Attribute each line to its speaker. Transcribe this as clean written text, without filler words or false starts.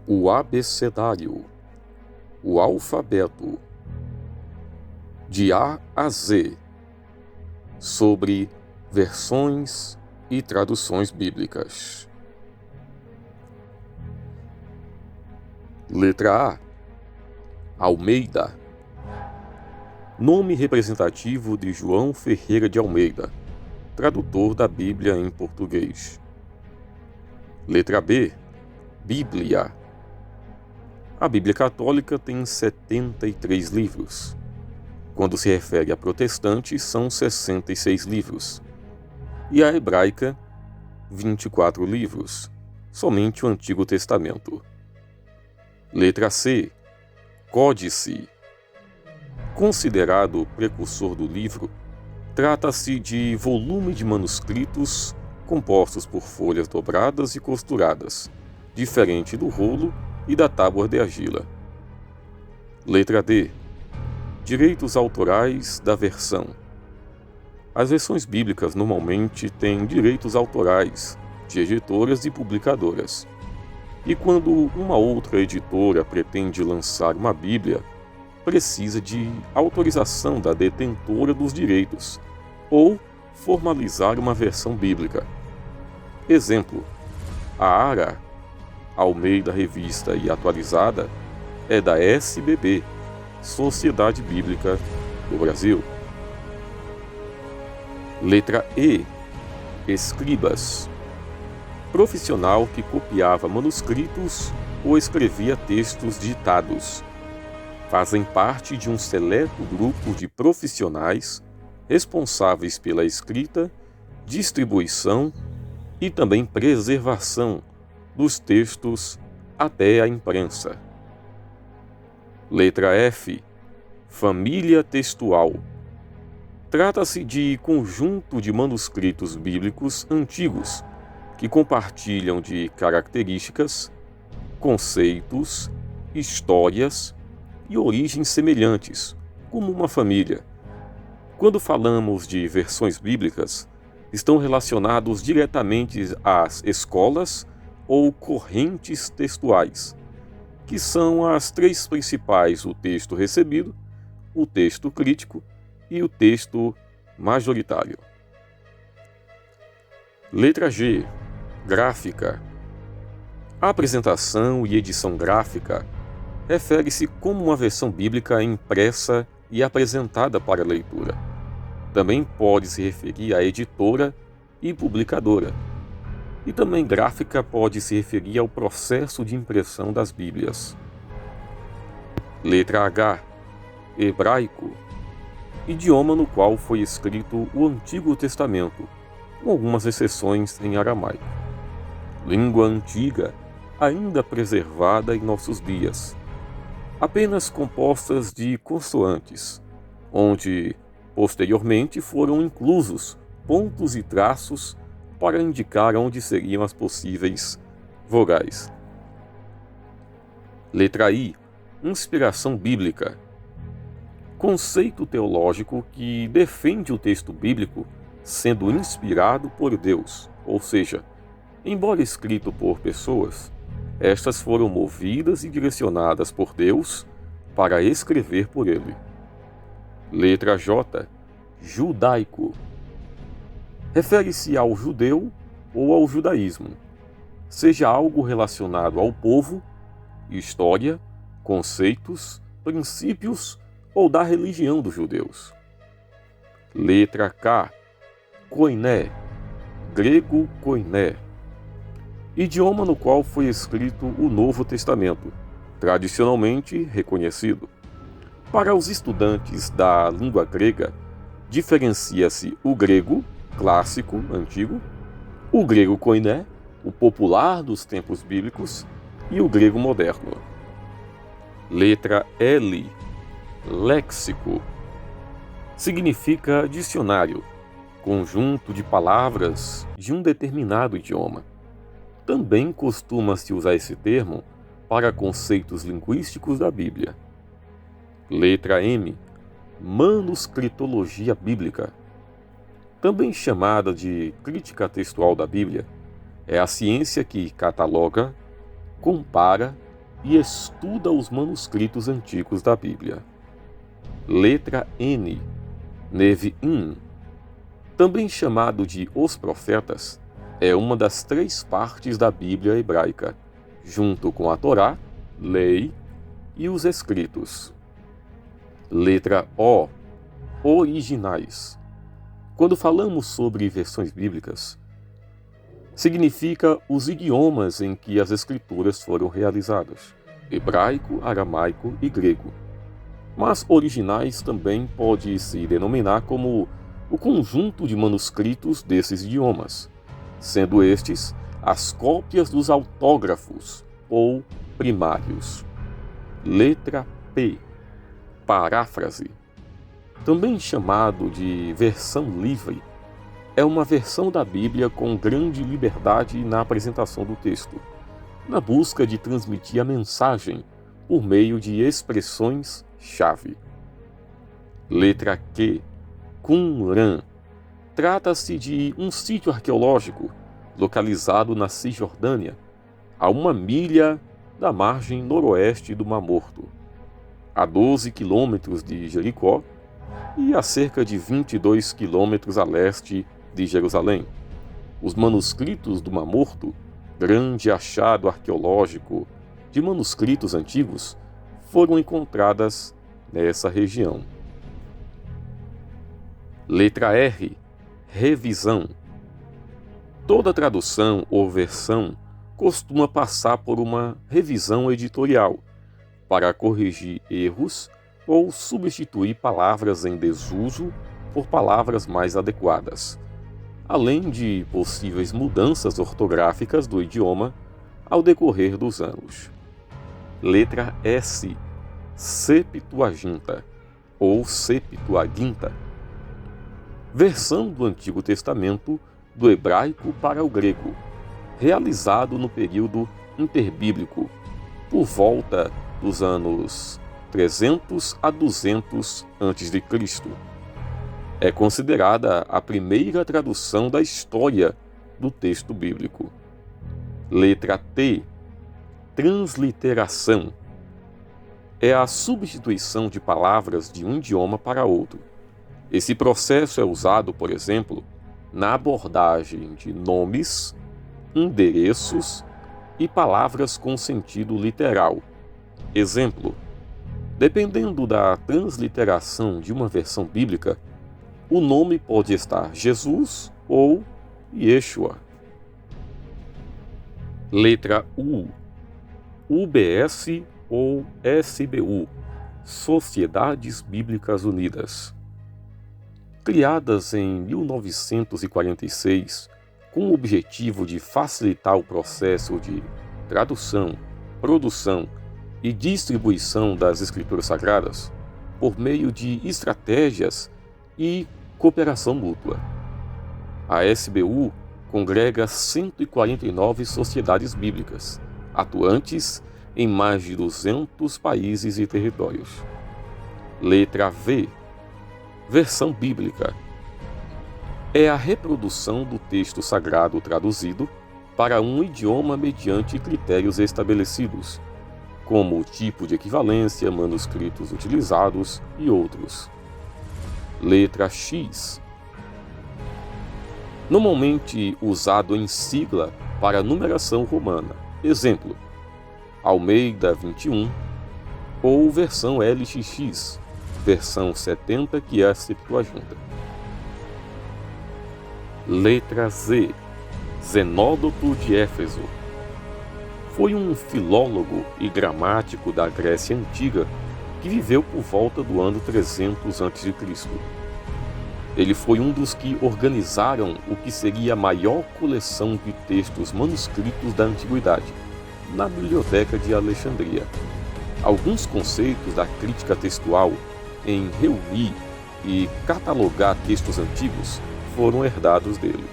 Speaker 1: o abecedário, o alfabeto, de A a Z, sobre versões e traduções bíblicas. Letra A. Almeida. Nome representativo de João Ferreira de Almeida, tradutor da Bíblia em português. Letra B. Bíblia. A Bíblia Católica tem 73 livros. Quando se refere a protestantes, são 66 livros. E a hebraica, 24 livros, somente o Antigo Testamento. Letra C. Códice. Considerado o precursor do livro, trata-se de volume de manuscritos compostos por folhas dobradas e costuradas, diferente do rolo e da tábua de argila. Letra D. Direitos autorais da versão. As versões bíblicas normalmente têm direitos autorais de editoras e publicadoras. E quando uma outra editora pretende lançar uma Bíblia, precisa de autorização da detentora dos direitos ou formalizar uma versão bíblica. Exemplo: a ARA, Almeida Revista e Atualizada, é da SBB, Sociedade Bíblica do Brasil. Letra E. Escribas. Profissional que copiava manuscritos ou escrevia textos ditados. Fazem parte de um seleto grupo de profissionais responsáveis pela escrita, distribuição e também preservação dos textos até a imprensa. Letra F. Família textual. Trata-se de conjunto de manuscritos bíblicos antigos que compartilham de características, conceitos, histórias e origens semelhantes, como uma família. Quando falamos de versões bíblicas, estão relacionados diretamente às escolas ou correntes textuais, que são as três principais: o texto recebido, o texto crítico e o texto majoritário. Letra G. Gráfica. A apresentação e edição gráfica refere-se como uma versão bíblica impressa e apresentada para leitura. Também pode se referir à editora e publicadora. E também gráfica pode se referir ao processo de impressão das Bíblias. Letra H. Hebraico. Idioma no qual foi escrito o Antigo Testamento, com algumas exceções em aramaico. Língua antiga, ainda preservada em nossos dias, apenas compostas de consoantes, onde posteriormente foram inclusos pontos e traços para indicar onde seriam as possíveis vogais. Letra I. Inspiração bíblica. Conceito teológico que defende o texto bíblico sendo inspirado por Deus, ou seja, embora escrito por pessoas, estas foram movidas e direcionadas por Deus para escrever por ele. Letra J. Judaico. Refere-se ao judeu ou ao judaísmo, seja algo relacionado ao povo, história, conceitos, princípios ou da religião dos judeus. Letra K. Koiné. Grego koiné. Idioma no qual foi escrito o Novo Testamento, tradicionalmente reconhecido. Para os estudantes da língua grega, diferencia-se o grego clássico, antigo, o grego koiné, o popular dos tempos bíblicos, e o grego moderno. Letra L. Léxico. Significa dicionário, conjunto de palavras de um determinado idioma. Também costuma-se usar esse termo para conceitos linguísticos da Bíblia. Letra M. Manuscritologia bíblica. Também chamada de crítica textual da Bíblia, é a ciência que cataloga, compara e estuda os manuscritos antigos da Bíblia. Letra N. Neviim, também chamado de Os Profetas, é uma das 3 partes da Bíblia hebraica, junto com a Torá, Lei e os Escritos. Letra O. Originais. Quando falamos sobre versões bíblicas, significa os idiomas em que as escrituras foram realizadas: hebraico, aramaico e grego. Mas originais também pode se denominar como o conjunto de manuscritos desses idiomas, sendo estes as cópias dos autógrafos ou primários. Letra P. Paráfrase. Também chamado de versão livre, é uma versão da Bíblia com grande liberdade na apresentação do texto, na busca de transmitir a mensagem por meio de expressões-chave. Letra Q. Qumran. Trata-se de um sítio arqueológico localizado na Cisjordânia, a 1 milha da margem noroeste do Mar Morto, a 12 quilômetros de Jericó e a cerca de 22 quilômetros a leste de Jerusalém. Os manuscritos do Mar Morto, grande achado arqueológico de manuscritos antigos, foram encontradas nessa região. Letra R. Revisão. Toda tradução ou versão costuma passar por uma revisão editorial para corrigir erros ou substituir palavras em desuso por palavras mais adequadas, além de possíveis mudanças ortográficas do idioma ao decorrer dos anos. Letra S. Septuaginta ou Septuaginta. Versão do Antigo Testamento do hebraico para o grego, realizado no período interbíblico, por volta dos anos 300 a 200 a.C. É considerada a primeira tradução da história do texto bíblico. Letra T. Transliteração. É a substituição de palavras de um idioma para outro. Esse processo é usado, por exemplo, na abordagem de nomes, endereços e palavras com sentido literal. Exemplo: dependendo da transliteração de uma versão bíblica, o nome pode estar Jesus ou Yeshua. Letra U. UBS ou SBU, Sociedades Bíblicas Unidas. Criadas em 1946, com o objetivo de facilitar o processo de tradução, produção e distribuição das Escrituras Sagradas, por meio de estratégias e cooperação mútua. A SBU congrega 149 sociedades bíblicas, atuantes em mais de 200 países e territórios. Letra V. Versão bíblica. É a reprodução do texto sagrado traduzido para um idioma mediante critérios estabelecidos, como o tipo de equivalência, manuscritos utilizados e outros. Letra X. Normalmente usado em sigla para numeração romana. Exemplo: Almeida 21 ou versão LXX, versão 70, que é a Septuaginta. Letra Z. Zenódoto de Éfeso. Foi um filólogo e gramático da Grécia Antiga que viveu por volta do ano 300 a.C. Ele foi um dos que organizaram o que seria a maior coleção de textos manuscritos da Antiguidade, na Biblioteca de Alexandria. Alguns conceitos da crítica textual em reunir e catalogar textos antigos foram herdados dele.